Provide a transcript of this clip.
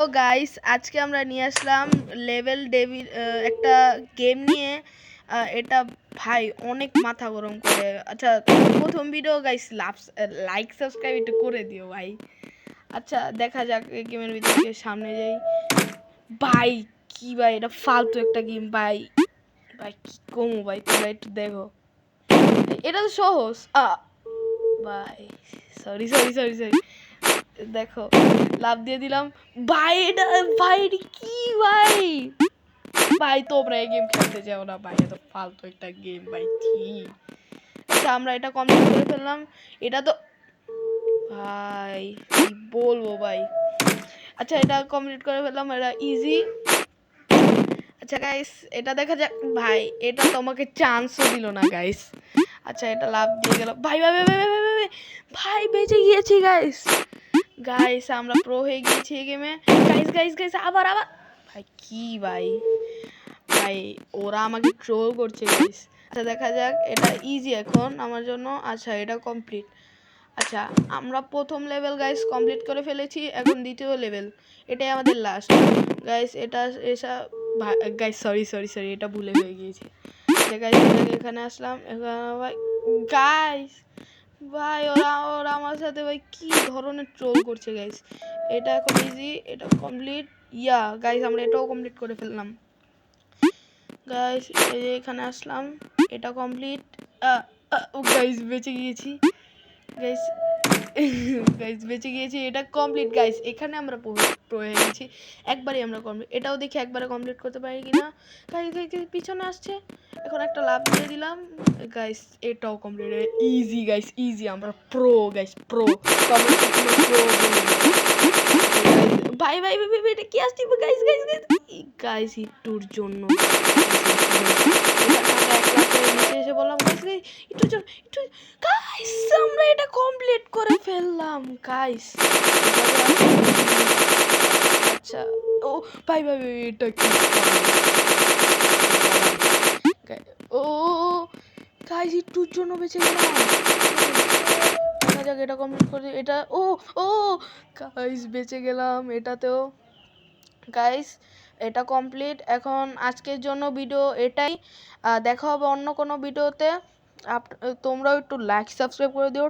তো গাইস আজকে আমরা নিয়ে আসলাম লেভেল ডেভিল একটা গেম নিয়ে। এটা ভাই অনেক মাথা গরম করে। আচ্ছা, প্রথম ভিডিও গাইস লাইক সাবস্ক্রাইব একটু করে দিও ভাই। আচ্ছা দেখা যাক এই গেমের ভিতরে সামনে যাই। ভাই কি ভাই, এটা ফালতু একটা গেম ভাই। ভাই কি কমু ভাই, তোমরা একটু দেখো। এটা তো সহজ। ভাই সরি সরি সরি সরি দেখো, লাভ দিয়ে দিলাম ভাই। এটা ভাই কি ভাই, ভাই তোমরা এই গেম খেলতে যাও না ভাই, এত ফালতু একটা গেম ভাই। ঠিক আচ্ছা, আমরা এটা কমপ্লিট করে ফেললাম। এটা তো ভাই কি বলবো ভাই। আচ্ছা এটা কমপ্লিট করে ফেললাম, এটা ইজি। আচ্ছা গাইস এটা দেখা যাক ভাই, এটা তো আমাকে চান্সও দিল না গাইস। আচ্ছা এটা লাভ দিয়ে গেল ভাই ভাই ভাই ভাই ভাই ভাই ভাই বেঁচে গিয়েছি গাইস। গাইস আমরা প্রো হয়ে গিয়েছি এই গেমে। গাইস গাইস গাইস আবার আবার ভাই কি ভাই, ভাই ওরা আমাকে ট্রোল করছে গাইস। আচ্ছা দেখা যাক, এটা ইজি এখন আমার জন্য। আচ্ছা এটা কমপ্লিট। আচ্ছা আমরা প্রথম লেভেল গাইস কমপ্লিট করে ফেলেছি, এখন দ্বিতীয় লেভেল, এটাই আমাদের লাস্ট গাইস। এটা এসা গাইস সরি সরি সরি এটা ভুলে হয়ে গিয়েছি। গাইস এখানে আসলাম, এখানে ভাই গাইস ভাই ওরা ওরা আমার সাথে ভাই কি ধরনের ট্রোল করছে গাইস। এটা এখন ইজি, এটা কমপ্লিট। ইয়া গাইস আমরা এটাও কমপ্লিট করে ফেললাম গাইস। এই যে এখানে আসলাম, এটা কমপ্লিট। গাইস বেঁচে গিয়েছি গাইস। গাইস বেঁচে গিয়েছি, এটা কমপ্লিট গাইস। এখানে আমরা প্রো হয়ে গেছি, একবারই আমরা কমপ্লিট। এটাও দেখি একবারে কমপ্লিট করতে পারি কিনা। গাইস পিছনে আসছে, এখন একটা লাভ দিয়ে দিলাম গাইস। এটাও কমপ্লিট, ইজি গাইস ইজি। আমরা প্রো গাইস, প্রো প্রো। ভাই ভাই ভাই এটা কি আসছে গাইস গাইস গাইস গাইস একটুর জন্য এসে বললাম গাইস একটু একটু গাইস আমরা এটা কমপ্লিট করে ফেললাম গাইস। আচ্ছা ও ভাই ভাই এটা কি ও গাইস একটুর জন্য বেঁচে গেলাম। দেখা যাক এটা কমপ্লিট করে। এটা ও ও গাইস বেঁচে গেলাম এটাতেও গাইস। এটা কমপ্লিট। এখন আজকের জন্য ভিডিও এটাই, দেখা হবে অন্য কোনো ভিডিওতে। তোমরাও একটু লাইক সাবস্ক্রাইব করে দিও।